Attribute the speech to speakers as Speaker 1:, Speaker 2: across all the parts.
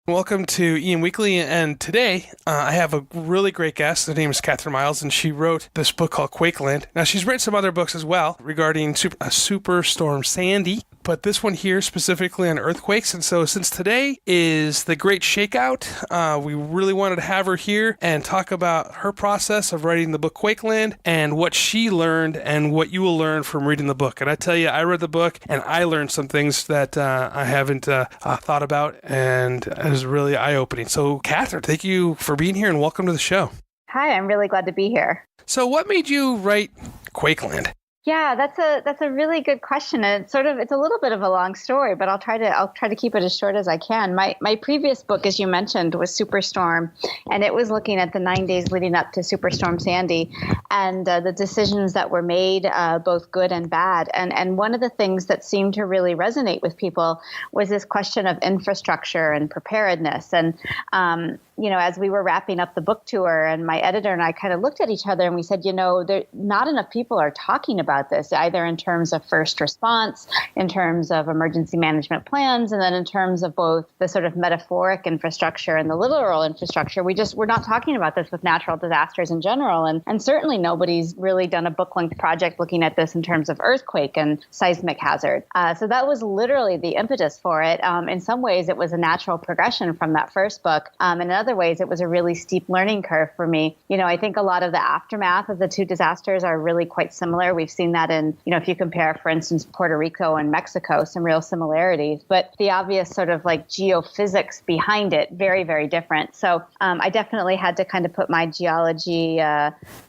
Speaker 1: Welcome to EM Weekly, and today I have a really great guest. Her name is Kathryn Miles, and she wrote this book called Quakeland. Now, she's written some other books as well regarding Superstorm Sandy, but this one here specifically on earthquakes. And so since today is the Great Shakeout, we really wanted to have her here and talk about her process of writing the book Quakeland and what she learned and what you will learn from reading the book. And I tell you, I read the book and I learned some things that I haven't thought about, and it was really eye-opening. So, Kathryn, thank you for being here and welcome to the show.
Speaker 2: Hi, I'm really glad to be here.
Speaker 1: So what made you write Quakeland?
Speaker 2: Yeah, that's a really good question. And it's a little bit of a long story, but I'll try to keep it as short as I can. My previous book, as you mentioned, was Superstorm, and it was looking at the 9 days leading up to Superstorm Sandy and the decisions that were made, both good and bad. And one of the things that seemed to really resonate with people was this question of infrastructure and preparedness. And as we were wrapping up the book tour, and my editor and I kind of looked at each other and we said, not enough people are talking about this, either in terms of first response, in terms of emergency management plans, and then in terms of both the sort of metaphoric infrastructure and the literal infrastructure. We're not talking about this with natural disasters in general. And certainly nobody's really done a book-length project looking at this in terms of earthquake and seismic hazard. So that was literally the impetus for it. In some ways, it was a natural progression from that first book. In other ways, it was a really steep learning curve for me. I think a lot of the aftermath of the two disasters are really quite similar. We've seen that in, if you compare, for instance, Puerto Rico and Mexico, some real similarities, but the obvious sort of like geophysics behind it, very, very different. So I definitely had to kind of put my geology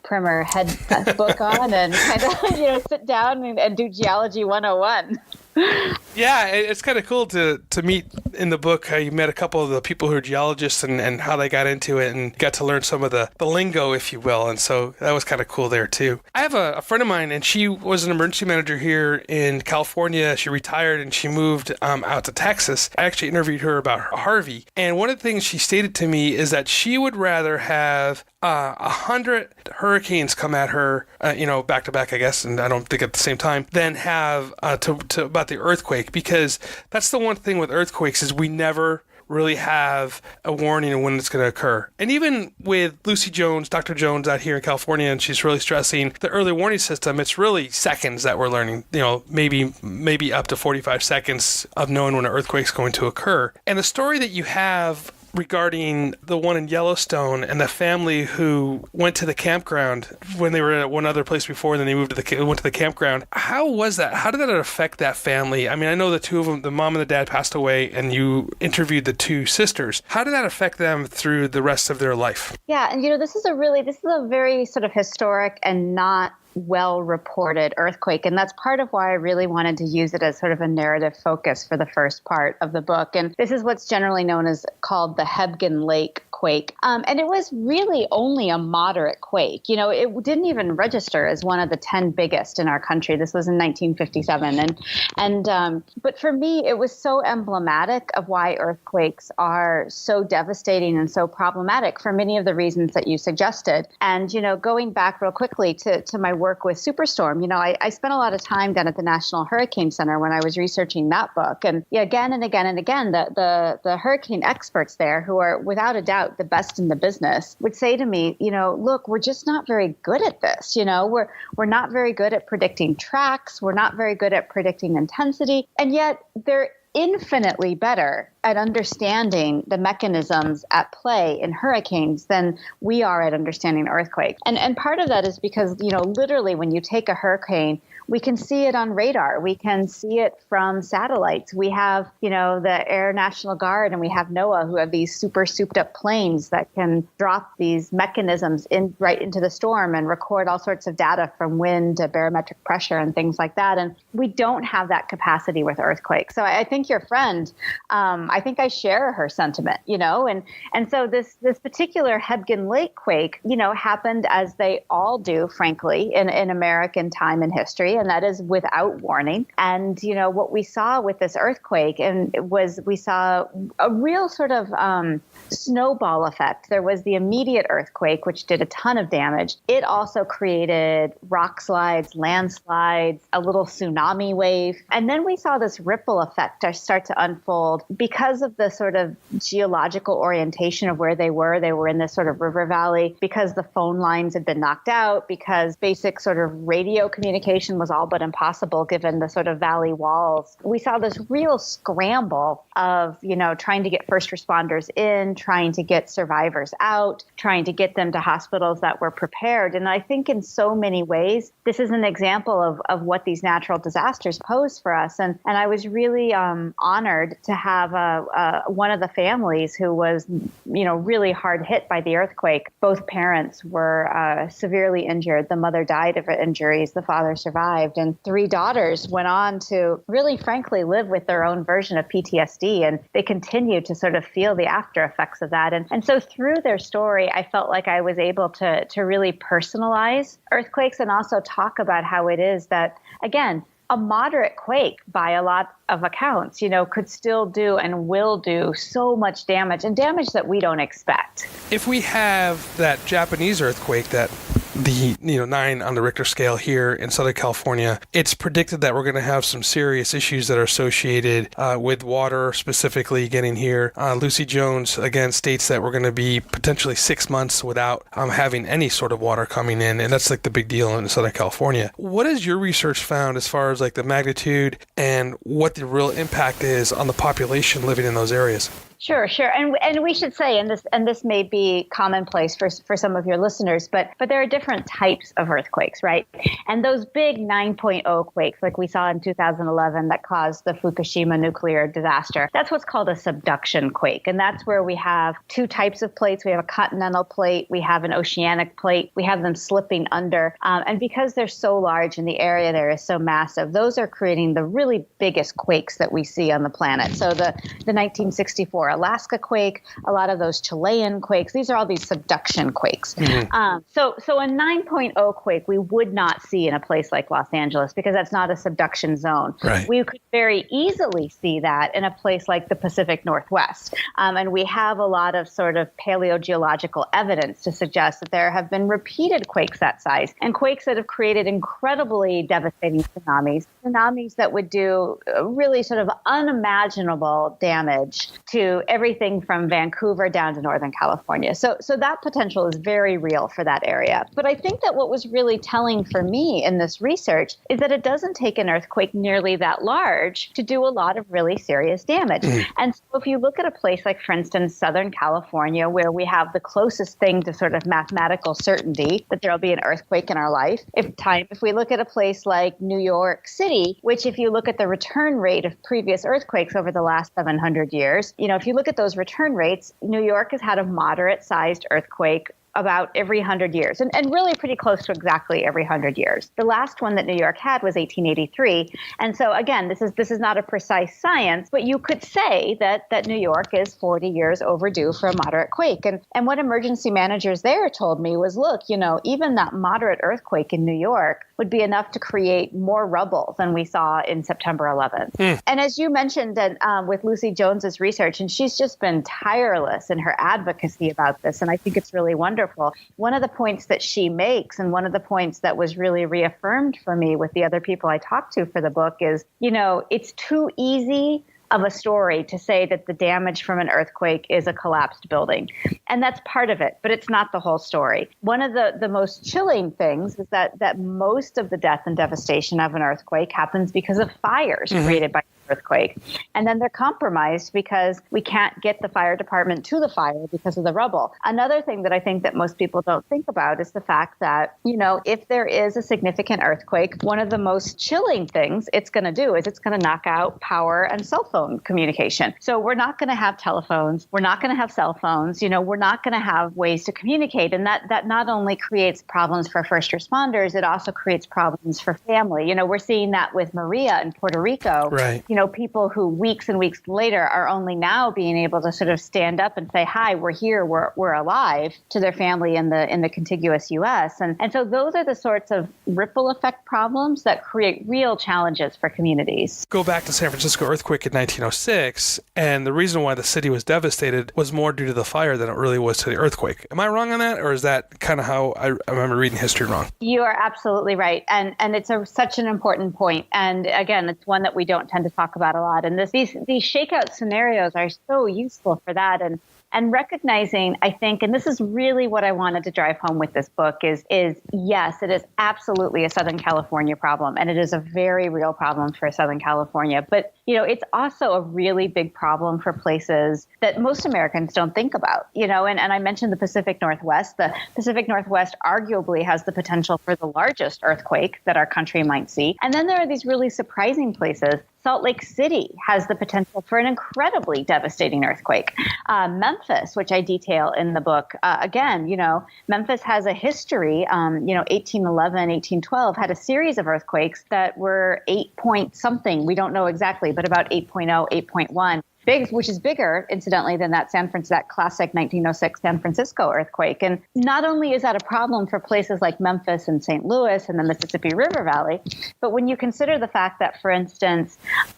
Speaker 2: primer head book on and kind of, sit down and do Geology 101.
Speaker 1: Yeah, it's kind of cool to meet in the book how you met a couple of the people who are geologists and how they got into it and got to learn some of the lingo, if you will. And so that was kind of cool there, too. I have a friend of mine, and she was an emergency manager here in California. She retired and she moved out to Texas. I actually interviewed her about Harvey. And one of the things she stated to me is that she would rather have 100 hurricanes come at her, back to back, I guess, and I don't think at the same time, than have to about the earthquake, because that's the one thing with earthquakes is we never really have a warning of when it's going to occur. And even with Lucy Jones, Dr. Jones out here in California, and she's really stressing the early warning system, it's really seconds that we're learning, maybe up to 45 seconds of knowing when an earthquake's going to occur. And the story that you have regarding the one in Yellowstone and the family who went to the campground when they were at one other place before, and then they went to the campground. How was that? How did that affect that family? I mean, I know the two of them, the mom and the dad, passed away, and you interviewed the two sisters. How did that affect them through the rest of their life?
Speaker 2: Yeah, and this is a very sort of historic and not well-reported earthquake. And that's part of why I really wanted to use it as sort of a narrative focus for the first part of the book. And this is what's generally known as called the Hebgen Lake quake. And it was really only a moderate quake. It didn't even register as one of the 10 biggest in our country. This was in 1957. But for me, it was so emblematic of why earthquakes are so devastating and so problematic for many of the reasons that you suggested. And, going back real quickly to my work with Superstorm, I spent a lot of time down at the National Hurricane Center when I was researching that book. And again and again and again, the hurricane experts there, who are without a doubt the best in the business, would say to me, look, we're just not very good at this. We're not very good at predicting tracks. We're not very good at predicting intensity. And yet they're infinitely better at understanding the mechanisms at play in hurricanes than we are at understanding earthquakes. And part of that is because, literally when you take a hurricane, we can see it on radar. We can see it from satellites. We have, the Air National Guard and we have NOAA, who have these super souped up planes that can drop these mechanisms right into the storm and record all sorts of data from wind to barometric pressure and things like that. And we don't have that capacity with earthquakes. So I think your friend, I think I share her sentiment, and so this particular Hebgen Lake quake, happened as they all do, frankly, in American time and history. And that is without warning. And, what we saw with this earthquake we saw a real sort of snowball effect. There was the immediate earthquake, which did a ton of damage. It also created rock slides, landslides, a little tsunami wave. And then we saw this ripple effect start to unfold because because of the sort of geological orientation of where they were in this sort of river valley, because the phone lines had been knocked out, because basic sort of radio communication was all but impossible given the sort of valley walls. We saw this real scramble of, trying to get first responders in, trying to get survivors out, trying to get them to hospitals that were prepared. And I think in so many ways, this is an example of what these natural disasters pose for us. And I was really honored to have one of the families who was, really hard hit by the earthquake. Both parents were severely injured. The mother died of her injuries. The father survived. And 3 daughters went on to really, frankly, live with their own version of PTSD. And they continue to sort of feel the after effects of that. And so through their story, I felt like I was able to really personalize earthquakes and also talk about how it is that, again, a moderate quake by a lot of accounts, could still do and will do so much damage, and damage that we don't expect.
Speaker 1: If we have that Japanese earthquake, that the 9 on the Richter scale here in Southern California, it's predicted that we're going to have some serious issues that are associated with water specifically getting here. Lucy Jones, again, states that we're going to be potentially 6 months without having any sort of water coming in, and that's like the big deal in Southern California. What has your research found as far as like the magnitude and what the real impact is on the population living in those areas?
Speaker 2: Sure. And we should say, and this may be commonplace for some of your listeners, but there are different types of earthquakes, right? And those big 9.0 quakes, like we saw in 2011 that caused the Fukushima nuclear disaster, that's what's called a subduction quake. And that's where we have 2 types of plates. We have a continental plate, we have an oceanic plate, we have them slipping under. And because they're so large and the area there is so massive, those are creating the really biggest quakes that we see on the planet. So the 1964 Alaska quake, a lot of those Chilean quakes, these are all these subduction quakes. Mm-hmm. So a 9.0 quake we would not see in a place like Los Angeles because that's not a subduction zone.
Speaker 1: Right.
Speaker 2: We could very easily see that in a place like the Pacific Northwest. And we have a lot of sort of paleogeological evidence to suggest that there have been repeated quakes that size and quakes that have created incredibly devastating tsunamis that would do really sort of unimaginable damage to everything from Vancouver down to Northern California. So that potential is very real for that area. But I think that what was really telling for me in this research is that it doesn't take an earthquake nearly that large to do a lot of really serious damage. And so if you look at a place like, for instance, Southern California, where we have the closest thing to sort of mathematical certainty that there'll be an earthquake in our life, if we look at a place like New York City, which if you look at the return rate of previous earthquakes over the last 700 years, if you look at those return rates, New York has had a moderate-sized earthquake about every 100 years, and really pretty close to exactly every 100 years. The last one that New York had was 1883. And so again, this is not a precise science, but you could say that New York is 40 years overdue for a moderate quake. And what emergency managers there told me was, look, even that moderate earthquake in New York would be enough to create more rubble than we saw in September 11th. And as you mentioned that with Lucy Jones's research, and she's just been tireless in her advocacy about this, and I think it's really wonderful. One of the points that she makes, and one of the points that was really reaffirmed for me with the other people I talked to for the book is, it's too easy of a story to say that the damage from an earthquake is a collapsed building. And that's part of it, but it's not the whole story. One of the most chilling things is that most of the death and devastation of an earthquake happens because of fires created by the earthquake. And then they're compromised because we can't get the fire department to the fire because of the rubble. Another thing that I think that most people don't think about is the fact that, if there is a significant earthquake, one of the most chilling things it's going to do is it's going to knock out power and cell phone communication. So we're not going to have telephones. We're not going to have cell phones. We're not going to have ways to communicate. And that not only creates problems for first responders, it also creates problems for family. We're seeing that with Maria in Puerto Rico.
Speaker 1: Right.
Speaker 2: People who weeks and weeks later are only now being able to sort of stand up and say, hi, we're here, we're alive to their family in the contiguous U.S. And so those are the sorts of ripple effect problems that create real challenges for communities.
Speaker 1: Go back to San Francisco earthquake in 1906, and the reason why the city was devastated was more due to the fire than it really was to the earthquake. Am I wrong on that, or is that kind of how I remember reading history wrong?
Speaker 2: You are absolutely right, and it's such an important point. And again, it's one that we don't tend to talk talk about a lot. And these shakeout scenarios are so useful for that. And recognizing, I think, and this is really what I wanted to drive home with this book is yes, it is absolutely a Southern California problem. And it is a very real problem for Southern California. But, it's also a really big problem for places that most Americans don't think about, and I mentioned the Pacific Northwest. The Pacific Northwest arguably has the potential for the largest earthquake that our country might see. And then there are these really surprising places. Salt Lake City has the potential for an incredibly devastating earthquake. Memphis, which I detail in the book, again, Memphis has a history. 1811, 1812 had a series of earthquakes that were 8 point something. We don't know exactly, but about 8.0, 8.1. Big, which is bigger, incidentally, than that classic 1906 San Francisco earthquake. And not only is that a problem for places like Memphis and St. Louis and the Mississippi River Valley, but when you consider the fact that, for instance,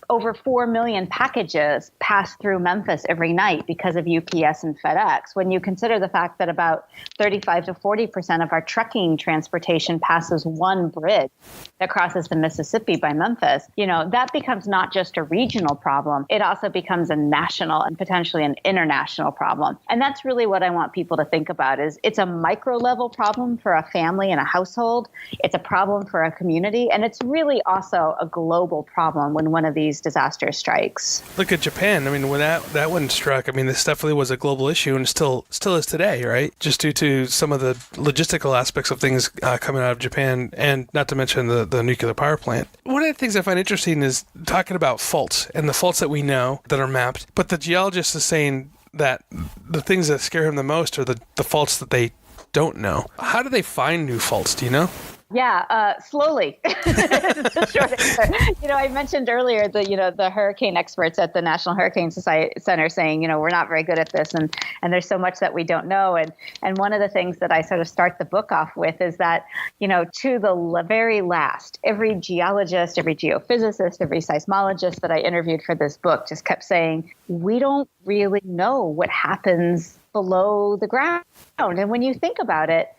Speaker 2: over 4 million packages pass through Memphis every night because of UPS and FedEx, when you consider the fact that about 35 to 40% of our trucking transportation passes one bridge that crosses the Mississippi by Memphis, that becomes not just a regional problem. It also becomes a national and potentially an international problem. And that's really what I want people to think about is it's a micro level problem for a family and a household. It's a problem for a community. And it's really also a global problem when one of these disasters strikes.
Speaker 1: Look at Japan. I mean, when that one struck, this definitely was a global issue and still is today, right? Just due to some of the logistical aspects of things coming out of Japan, and not to mention the nuclear power plant. One of the things I find interesting is talking about faults and the faults that we know that are mapped. But the geologist is saying that the things that scare him the most are the faults that they don't know. How do they find new faults? Do you know?
Speaker 2: Yeah, slowly. The short answer. I mentioned earlier the hurricane experts at the National Hurricane Center saying, we're not very good at this, and there's so much that we don't know. And one of the things that I sort of start the book off with is that, to the very last, every geologist, every geophysicist, every seismologist that I interviewed for this book just kept saying, we don't really know what happens below the ground. And when you think about it,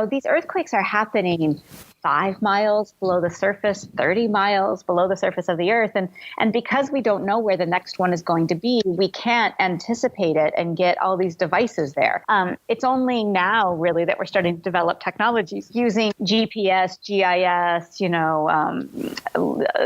Speaker 2: these earthquakes are happening 5 miles below the surface, 30 miles below the surface of the earth. And because we don't know where the next one is going to be, we can't anticipate it and get all these devices there. It's only now really that we're starting to develop technologies using GPS, GIS,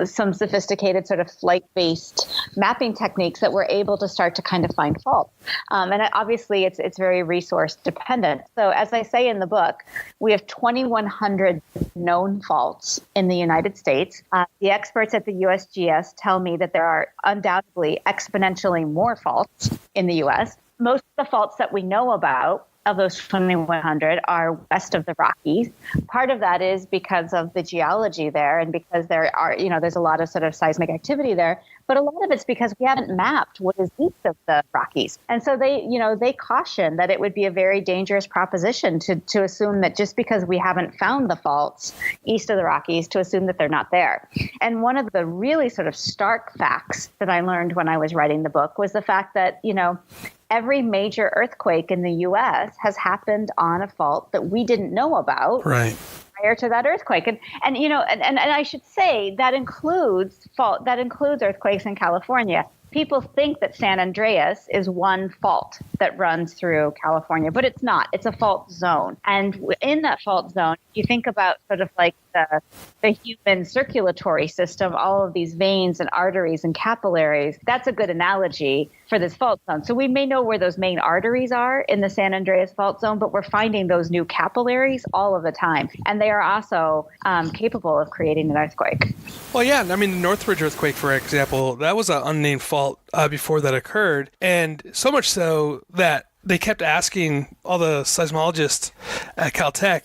Speaker 2: some sophisticated sort of flight-based mapping techniques that we're able to start to kind of find faults. And obviously it's very resource dependent. So as I say in the book, we have 2,100 known faults in the United States. The experts at the USGS tell me that there are undoubtedly exponentially more faults in the U.S. Most of the faults that we know about of those 2,100 are west of the Rockies. Part of that is because of the geology there and because there's a lot of sort of seismic activity there. But a lot of it's because we haven't mapped what is east of the Rockies. And so they caution that it would be a very dangerous proposition to assume that just because we haven't found the faults east of the Rockies, to assume that they're not there. And one of the really sort of stark facts that I learned when I was writing the book was the fact that, every major earthquake in the U.S. has happened on a fault that we didn't know about.
Speaker 1: Right.
Speaker 2: Prior to that earthquake. And I should say that includes earthquakes in California. People think that San Andreas is one fault that runs through California, but it's not. It's a fault zone. And in that fault zone, you think about sort of like the human circulatory system, all of these veins and arteries and capillaries. That's a good analogy for this fault zone. So we may know where those main arteries are in the San Andreas fault zone, but we're finding those new capillaries all of the time. And they are also capable of creating an earthquake.
Speaker 1: Well, yeah. The Northridge earthquake, for example, that was an unnamed fault before that occurred. And so much so that they kept asking all the seismologists at Caltech,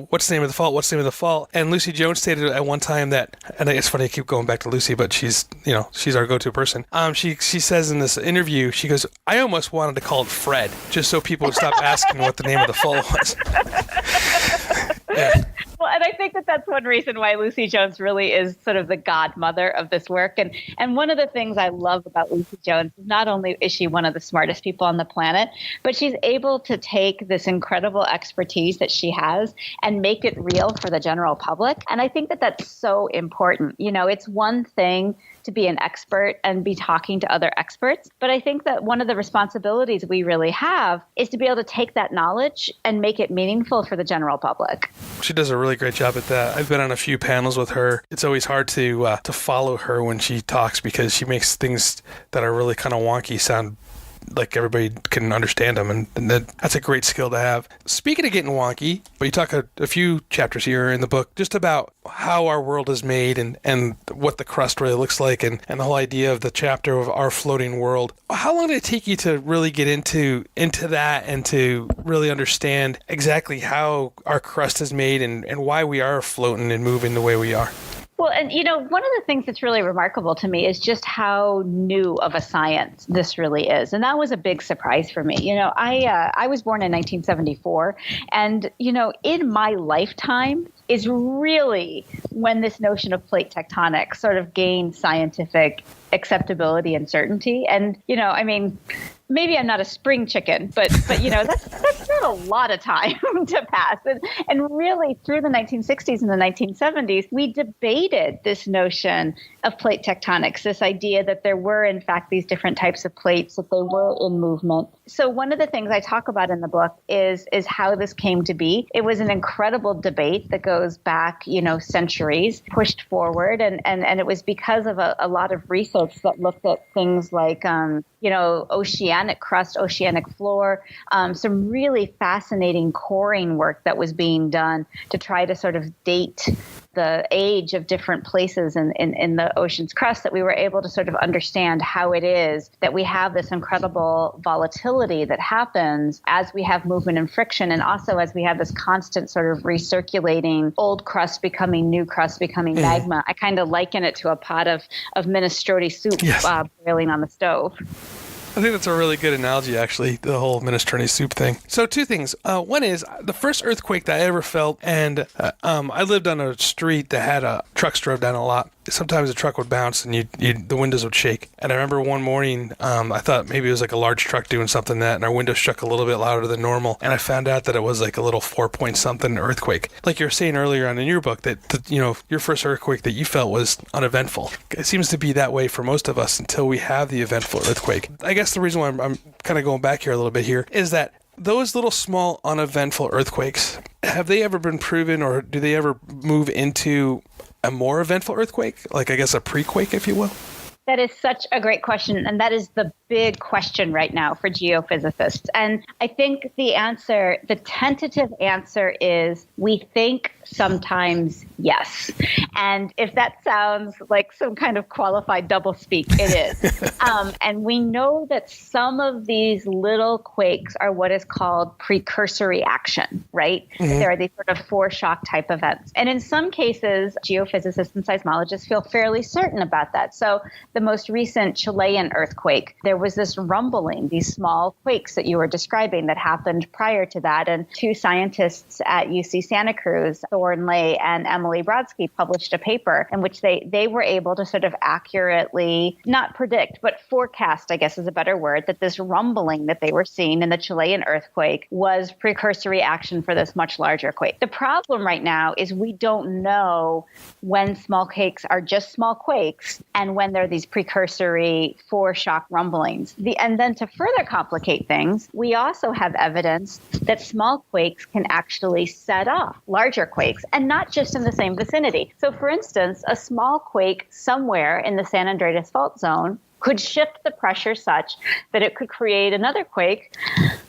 Speaker 1: what's the name of the fault? What's the name of the fault? And Lucy Jones stated at one time that, and it's funny, I keep going back to Lucy, but she's our go-to person. She says in this interview, she goes, I almost wanted to call it Fred, just so people would stop asking what the name of the fault was. Yeah.
Speaker 2: Well, and I think that that's one reason why Lucy Jones really is sort of the godmother of this work. And one of the things I love about Lucy Jones is not only is she one of the smartest people on the planet, but she's able to take this incredible expertise that she has and make it real for the general public. And I think that that's so important. You know, it's one thing to be an expert and be talking to other experts. But I think that one of the responsibilities we really have is to be able to take that knowledge and make it meaningful for the general public.
Speaker 1: She does a really great job at that. I've been on a few panels with her. It's always hard to follow her when she talks because she makes things that are really kind of wonky sound like everybody can understand them, and that's a great skill to have. Speaking of getting wonky, but you talk a few chapters here in the book just about how our world is made and what the crust really looks like, and the whole idea of the chapter of our floating world. How long did it take you to really get into that and to really understand exactly how our crust is made and why we are floating and moving the way we are?
Speaker 2: Well, and, you know, one of the things that's really remarkable to me is just how new of a science this really is. And that was a big surprise for me. You know, I was born in 1974. And, you know, in my lifetime is really when this notion of plate tectonics sort of gained scientific acceptability and certainty. And, you know, I mean, maybe I'm not a spring chicken, but you know, that's not a lot of time to pass. And really through the 1960s and the 1970s, we debated this notion of plate tectonics, this idea that there were, in fact, these different types of plates, that they were in movement. So one of the things I talk about in the book is how this came to be. It was an incredible debate that goes back, you know, centuries, pushed forward. And it was because of a lot of research that looked at things like, you know, oceanic crust, oceanic floor, some really fascinating coring work that was being done to try to sort of date the age of different places in the ocean's crust, that we were able to sort of understand how it is that we have this incredible volatility that happens as we have movement and friction, and also as we have this constant sort of recirculating old crust becoming new crust, becoming magma. I kind of liken it to a pot of minestrone soup boiling on the stove.
Speaker 1: I think that's a really good analogy, actually, the whole minestrone soup thing. So two things. One is the first earthquake that I ever felt, and I lived on a street that had trucks drove down a lot. Sometimes the truck would bounce and the windows would shake. And I remember one morning, I thought maybe it was like a large truck doing something and our windows shook a little bit louder than normal. And I found out that it was like a little 4-point-something earthquake. Like you were saying earlier on in your book, that you know, your first earthquake that you felt was uneventful. It seems to be that way for most of us until we have the eventful earthquake. I guess the reason why I'm kind of going back here a little bit here is that those little small uneventful earthquakes, have they ever been proven, or do they ever move into a more eventful earthquake, like I guess a pre-quake, if you will?
Speaker 2: That is such a great question. And that is the big question right now for geophysicists. And I think the tentative answer is we think sometimes yes. And if that sounds like some kind of qualified doublespeak, it is. And we know that some of these little quakes are what is called precursory action, right? Mm-hmm. There are these sort of foreshock type events. And in some cases, geophysicists and seismologists feel fairly certain about that. So the most recent Chilean earthquake, there was this rumbling, these small quakes that you were describing that happened prior to that. And two scientists at UC Santa Cruz, Thorne Lay and Emily Brodsky, published a paper in which they were able to sort of accurately, not predict, but forecast, I guess is a better word, that this rumbling that they were seeing in the Chilean earthquake was precursory action for this much larger quake. The problem right now is we don't know when small quakes are just small quakes and when they're these precursory foreshock rumblings. And then to further complicate things, we also have evidence that small quakes can actually set off larger quakes, and not just in the same vicinity. So for instance, a small quake somewhere in the San Andreas Fault Zone could shift the pressure such that it could create another quake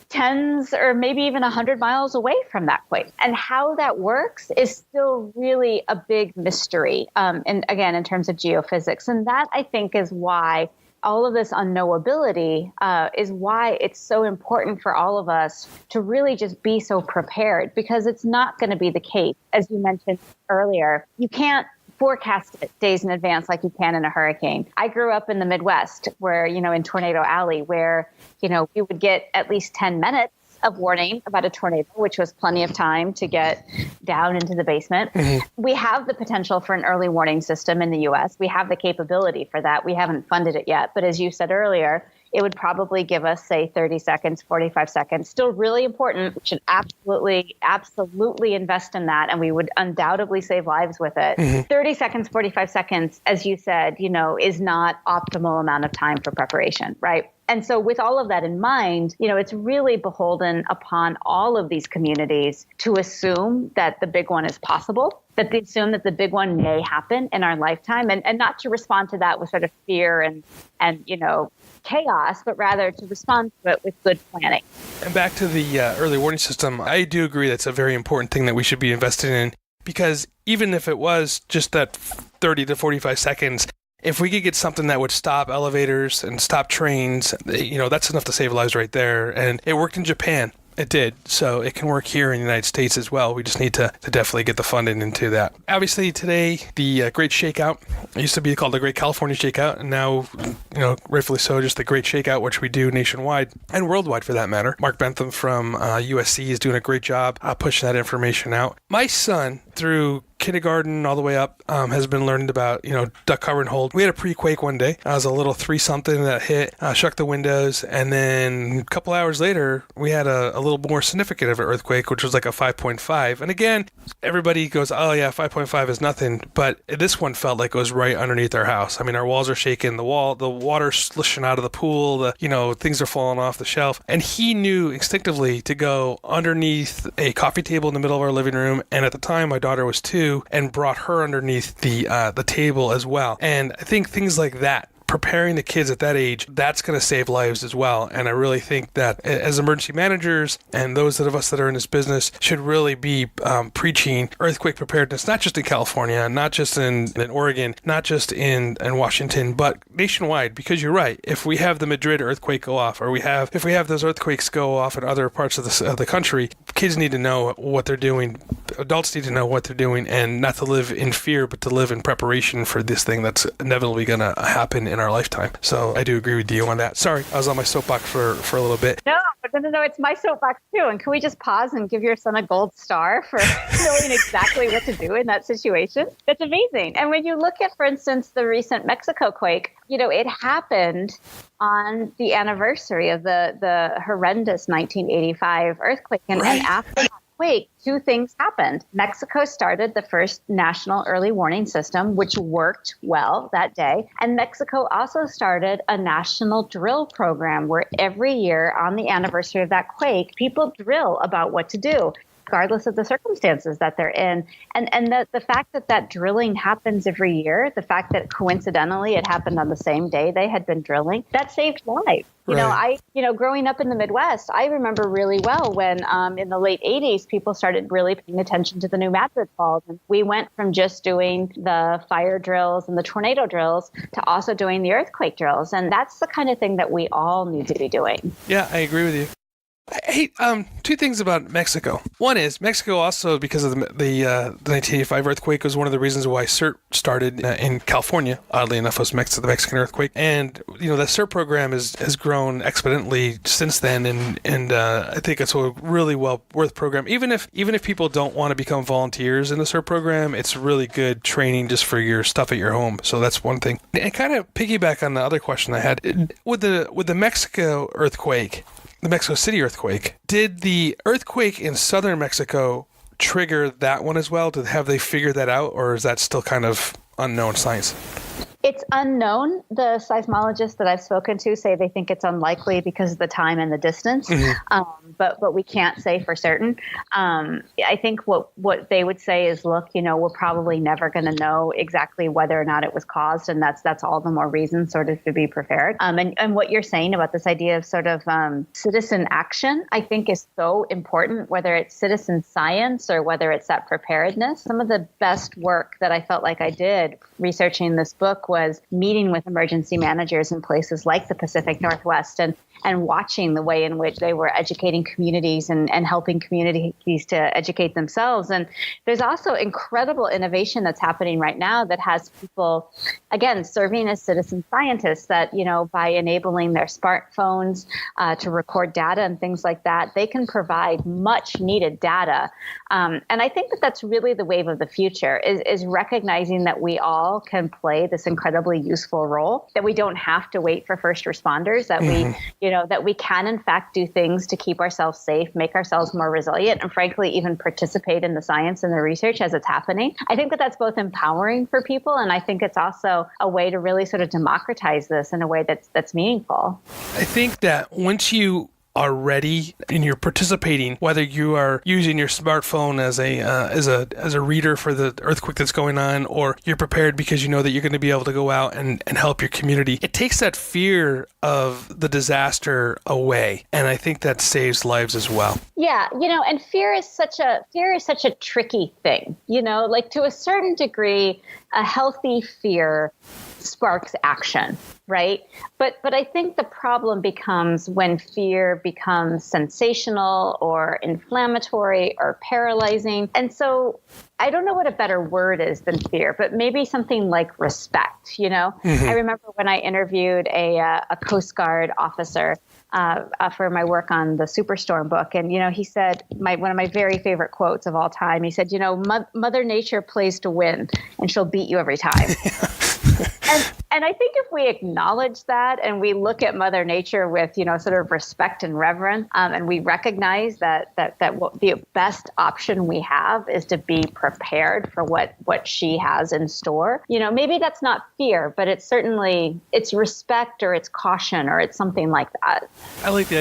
Speaker 2: tens or maybe even 100 miles away from that quake. And how that works is still really a big mystery, and again, in terms of geophysics. And that, I think, is why all of this unknowability is why it's so important for all of us to really just be so prepared, because it's not going to be the case. As you mentioned earlier, you can't forecast it days in advance like you can in a hurricane. I grew up in the Midwest where, in Tornado Alley, where, we would get at least 10 minutes of warning about a tornado, which was plenty of time to get down into the basement. We have the potential for an early warning system in the U.S. We have the capability for that. We haven't funded it yet. But as you said earlier, it would probably give us, say, 30 seconds, 45 seconds. Still really important. We should absolutely invest in that. And we would undoubtedly save lives with it. 30 seconds, 45 seconds, as you said, is not optimal amount of time for preparation, right? And so with all of that in mind, it's really beholden upon all of these communities to assume that the big one is possible, that they assume that the big one may happen in our lifetime, and not to respond to that with sort of fear and chaos, but rather to respond to it with good planning.
Speaker 1: And back to the early warning system, I do agree that's a very important thing that we should be investing in, because even if it was just that 30 to 45 seconds, if we could get something that would stop elevators and stop trains, that's enough to save lives right there. And it worked in Japan. It did. So it can work here in the United States as well. We just need to definitely get the funding into that. Obviously, today, the Great Shakeout, it used to be called the Great California Shakeout, and now, rightfully so, just the Great Shakeout, which we do nationwide and worldwide for that matter. Mark Bentham from USC is doing a great job pushing that information out. My son, through kindergarten all the way up, has been learning about, duck, cover, and hold. We had a pre-quake one day. I was a little 3-something that hit, shook the windows, and then a couple hours later, we had a little more significant of an earthquake, which was like a 5.5. And again, everybody goes, oh yeah, 5.5 is nothing, but this one felt like it was right underneath our house. I mean, our walls are shaking, the water's slushing out of the pool, things are falling off the shelf, and he knew instinctively to go underneath a coffee table in the middle of our living room, and at the time, my daughter was 2, and brought her underneath the table as well. And I think things like that, preparing the kids at that age, that's going to save lives as well. And I really think that as emergency managers and those of us that are in this business should really be preaching earthquake preparedness, not just in California, not just in Oregon, not just in Washington, but nationwide. Because you're right, if we have the Madrid earthquake go off, or if we have those earthquakes go off in other parts of the country, kids need to know what they're doing. Adults need to know what they're doing, and not to live in fear, but to live in preparation for this thing that's inevitably going to happen in our lifetime. So I do agree with you on that. Sorry, I was on my soapbox for a little bit.
Speaker 2: No, it's my soapbox too. And can we just pause and give your son a gold star for knowing exactly what to do in that situation? That's amazing. And when you look at, for instance, the recent Mexico quake, it happened on the anniversary of the horrendous 1985 earthquake. And after that quake, 2 things happened. Mexico started the first national early warning system, which worked well that day. And Mexico also started a national drill program where every year on the anniversary of that quake, people drill about what to do, regardless of the circumstances that they're in. And the fact that drilling happens every year, the fact that coincidentally it happened on the same day they had been drilling, that saved lives. Growing up in the Midwest, I remember really well when in the late 80s, people started really paying attention to the New Madrid falls. And we went from just doing the fire drills and the tornado drills to also doing the earthquake drills. And that's the kind of thing that we all need to be doing.
Speaker 1: Yeah, I agree with you. Hey, 2 things about Mexico. One is Mexico also, because of the 1985 earthquake, was one of the reasons why CERT started in California. Oddly enough, was the Mexican earthquake, and the CERT program has grown exponentially since then, and I think it's a really well worth program. Even if people don't want to become volunteers in the CERT program, it's really good training just for your stuff at your home. So that's one thing. And kind of piggyback on the other question I had with the Mexico earthquake. The Mexico City earthquake. Did the earthquake in southern Mexico trigger that one as well? Have they figured that out, or is that still kind of unknown science?
Speaker 2: It's unknown. The seismologists that I've spoken to say they think it's unlikely because of the time and the distance, but we can't say for certain. I think what they would say is, look, we're probably never going to know exactly whether or not it was caused, and that's all the more reason sort of to be prepared. And what you're saying about this idea of sort of citizen action, I think is so important, whether it's citizen science or whether it's that preparedness. Some of the best work that I felt like I did researching this book was meeting with emergency managers in places like the Pacific Northwest and watching the way in which they were educating communities and helping communities to educate themselves. And there's also incredible innovation that's happening right now that has people, again, serving as citizen scientists that, by enabling their smartphones to record data and things like that, they can provide much needed data. And I think that that's really the wave of the future is recognizing that we all can play this incredibly useful role, that we don't have to wait for first responders, that that we can in fact do things to keep ourselves safe, make ourselves more resilient, and frankly, even participate in the science and the research as it's happening. I think that that's both empowering for people, and I think it's also a way to really sort of democratize this in a way that's meaningful.
Speaker 1: I think that once you are ready and you're participating, whether you are using your smartphone as a reader for the earthquake that's going on, or you're prepared because you know that you're going to be able to go out and help your community, it takes that fear of the disaster away, and I think that saves lives as well.
Speaker 2: Yeah, and fear is such a tricky thing. Like to a certain degree, a healthy fear sparks action, right? But I think the problem becomes when fear becomes sensational or inflammatory or paralyzing. And so I don't know what a better word is than fear, but maybe something like respect, Mm-hmm. I remember when I interviewed a Coast Guard officer for my work on the Superstorm book. And, he said, one of my very favorite quotes of all time, he said, Mother Nature plays to win and she'll beat you every time. And I think if we acknowledge that and we look at Mother Nature with, sort of respect and reverence, and we recognize that the best option we have is to be prepared for what she has in store. Maybe that's not fear, but it's respect or it's caution or it's something like that.
Speaker 1: I like the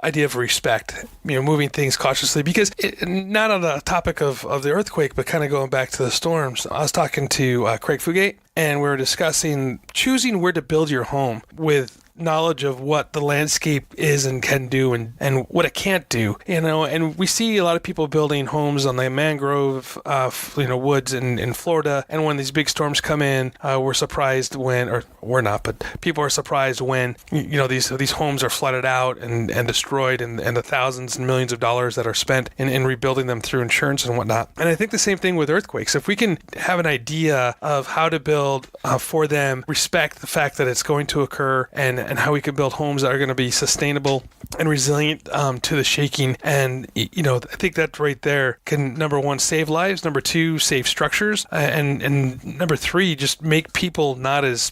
Speaker 1: idea of respect, moving things cautiously, because not on the topic of the earthquake, but kind of going back to the storms. I was talking to Craig Fugate, and we were discussing choosing where to build your home with knowledge of what the landscape is and can do and what it can't do, and we see a lot of people building homes on the mangrove, woods in Florida. And when these big storms come in, we're surprised or we're not, but people are surprised when, these homes are flooded out and destroyed and the thousands and millions of dollars that are spent in rebuilding them through insurance and whatnot. And I think the same thing with earthquakes. If we can have an idea of how to build for them, respect the fact that it's going to occur, and how we can build homes that are going to be sustainable and resilient to the shaking. And, I think that right there can, number one, save lives, number two, save structures, and number three, just make people not as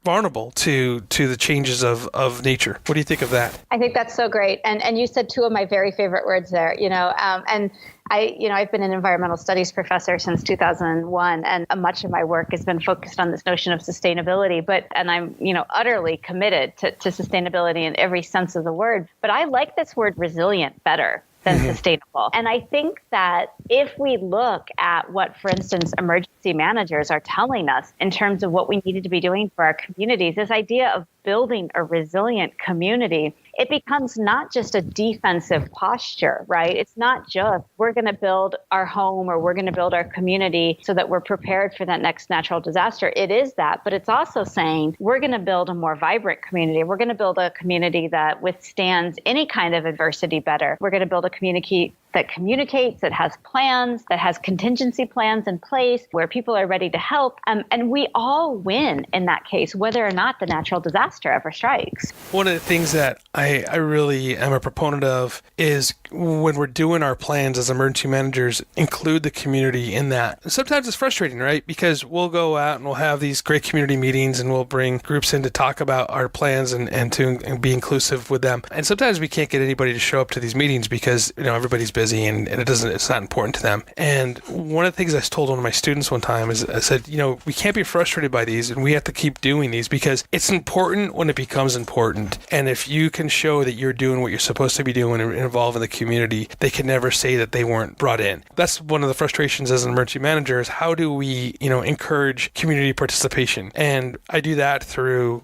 Speaker 1: vulnerable to the changes of nature. What do you think of that?
Speaker 2: I think that's so great. And you said two of my very favorite words there, and I've been an environmental studies professor since 2001, and much of my work has been focused on this notion of sustainability. And I'm, utterly committed to sustainability in every sense of the word. But I like this word resilient better than sustainable. And I think that if we look at what, for instance, emergency managers are telling us in terms of what we needed to be doing for our communities, this idea of building a resilient community, it becomes not just a defensive posture, right? It's not just we're going to build our home or we're going to build our community so that we're prepared for that next natural disaster. It is that, but it's also saying we're going to build a more vibrant community. We're going to build a community that withstands any kind of adversity better. We're going to build a community that communicates, that has plans, that has contingency plans in place, where people are ready to help. And we all win in that case, whether or not the natural disaster ever strikes.
Speaker 1: One of the things that I really am a proponent of is when we're doing our plans as emergency managers, include the community in that. And sometimes it's frustrating, right? Because we'll go out and we'll have these great community meetings and we'll bring groups in to talk about our plans and to be inclusive with them. And sometimes we can't get anybody to show up to these meetings because, everybody's busy and it's not important to them. And one of the things I told one of my students one time is I said, we can't be frustrated by these and we have to keep doing these because it's important when it becomes important. And if you can show that you're doing what you're supposed to be doing and involving the community, they can never say that they weren't brought in. That's one of the frustrations as an emergency manager is how do we, encourage community participation? And I do that through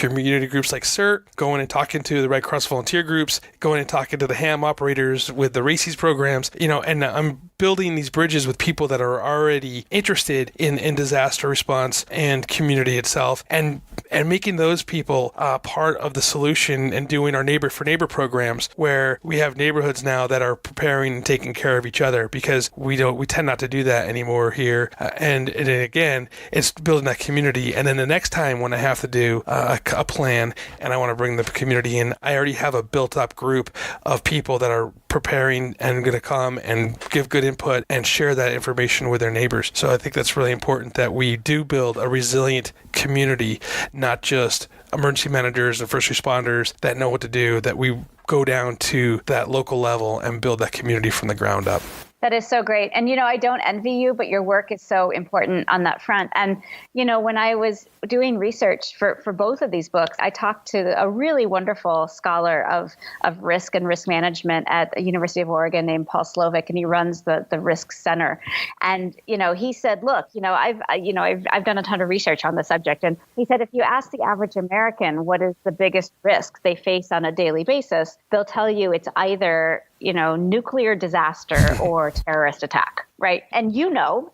Speaker 1: community groups like CERT, going and talking to the Red Cross volunteer groups, going and talking to the ham operators with the RACES programs, and I'm building these bridges with people that are already interested in disaster response and community itself, and making those people part of the solution, and doing our neighbor for neighbor programs where we have neighborhoods now that are preparing and taking care of each other, because we tend not to do that anymore here. And again, it's building that community. And then the next time when I have to do a plan and I want to bring the community in, I already have a built up group of people that are preparing and going to come and give good input and share that information with their neighbors. So I think that's really important that we do build a resilient community, not just emergency managers and first responders that know what to do, that we go down to that local level and build that community from the ground up.
Speaker 2: That is so great. And, I don't envy you, but your work is so important on that front. And, when I was doing research for both of these books, I talked to a really wonderful scholar of risk and risk management at the University of Oregon named Paul Slovic, and he runs the Risk Center. And, he said, look, I've done a ton of research on the subject. And he said, if you ask the average American what is the biggest risk they face on a daily basis, they'll tell you it's either nuclear disaster or terrorist attack, right? And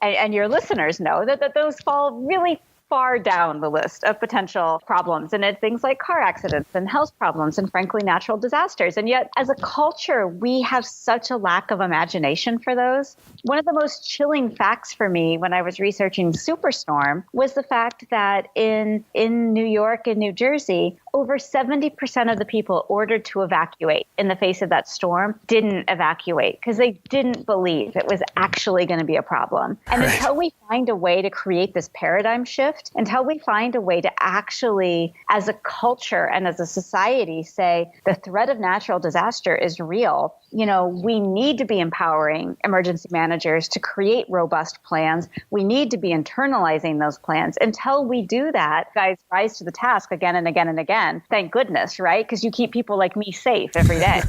Speaker 2: and your listeners know that those fall really far down the list of potential problems. And it's things like car accidents and health problems and, frankly, natural disasters. And yet, as a culture, we have such a lack of imagination for those. One of the most chilling facts for me when I was researching Superstorm was the fact that in New York and New Jersey, over 70% of the people ordered to evacuate in the face of that storm didn't evacuate because they didn't believe it was actually going to be a problem. And until we find a way to create this paradigm shift, until we find a way to actually, as a culture and as a society, say the threat of natural disaster is real, we need to be empowering emergency managers to create robust plans. We need to be internalizing those plans. Until we do that, guys rise to the task again and again and again. Thank goodness, right? Because you keep people like me safe every day.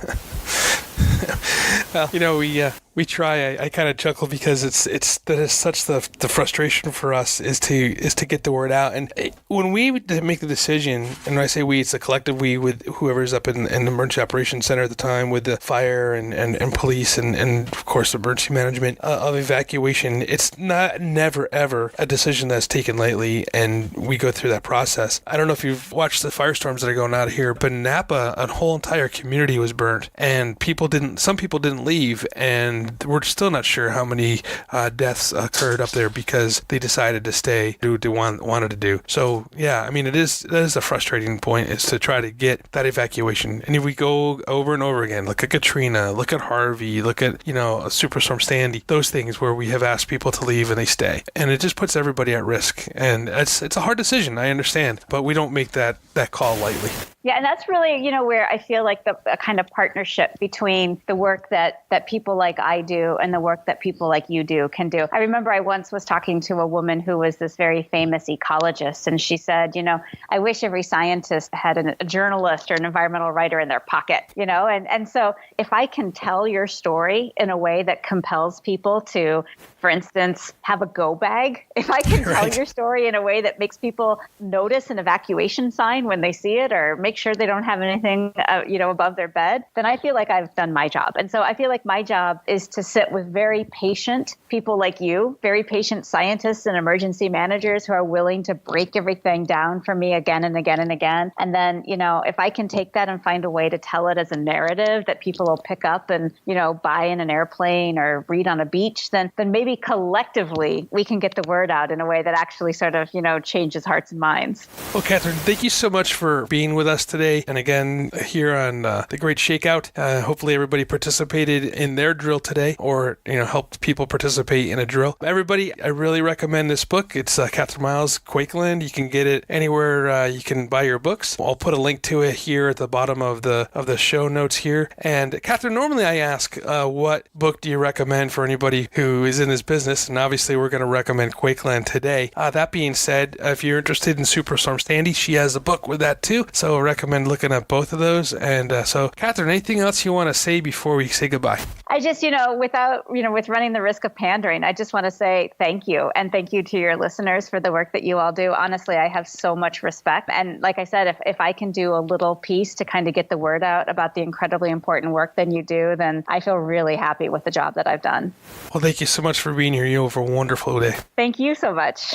Speaker 1: Well, we try. I kind of chuckle because that is such the frustration for us is to get the word out. And when we make the decision, and when I say we, it's a collective we with whoever's up in the emergency operations center at the time with the fire and police and of course emergency management of evacuation. It's never ever a decision that's taken lightly, and we go through that process. I don't know if you've watched the firestorms that are going out here, but in Napa, a whole entire community was burned, and some people didn't leave, and we're still not sure how many deaths occurred up there because they decided to stay, do what they wanted to do. So yeah, that is a frustrating point, is to try to get that evacuation. And if we go over and over again, look at Katrina, look at Harvey, look at Superstorm Sandy, those things where we have asked people to leave and they stay, and it just puts everybody at risk. And it's a hard decision, I understand, but we don't make that call lightly.
Speaker 2: Yeah, and that's really, where I feel like the kind of partnership between the work that people like I do and the work that people like you do can do. I remember I once was talking to a woman who was this very famous ecologist, and she said, I wish every scientist had a journalist or an environmental writer in their pocket, and so if I can tell your story in a way that compels people to, for instance, have a go bag, if I can tell your story in a way that makes people notice an evacuation sign when they see it, or make sure they don't have anything, above their bed, then I feel like I've done my job. And so I feel like my job is to sit with very patient people like you, very patient scientists and emergency managers who are willing to break everything down for me again and again and again. And then, if I can take that and find a way to tell it as a narrative that people will pick up and, buy in an airplane or read on a beach, then maybe collectively we can get the word out in a way that actually sort of, changes hearts and minds.
Speaker 1: Well, Kathryn, thank you so much for being with us today. And again, here on The Great Shakeout, hopefully everybody participated in their drill today, or, helped people participate in a drill. Everybody, I really recommend this book. It's Kathryn Miles, Quakeland. You can get it anywhere you can buy your books. I'll put a link to it here at the bottom of the show notes here. And Kathryn, normally I ask, what book do you recommend for anybody who is in this business? And obviously we're going to recommend Quakeland today. That being said, if you're interested in Superstorm Sandy, she has a book with that too. So recommend looking at both of those. And so, Kathryn, anything else you want to say before we say goodbye?
Speaker 2: I just, with running the risk of pandering, I just want to say thank you. And thank you to your listeners for the work that you all do. Honestly, I have so much respect. And like I said, if I can do a little piece to kind of get the word out about the incredibly important work that you do, then I feel really happy with the job that I've done.
Speaker 1: Well, thank you so much for being here. You have a wonderful day.
Speaker 2: Thank you so much.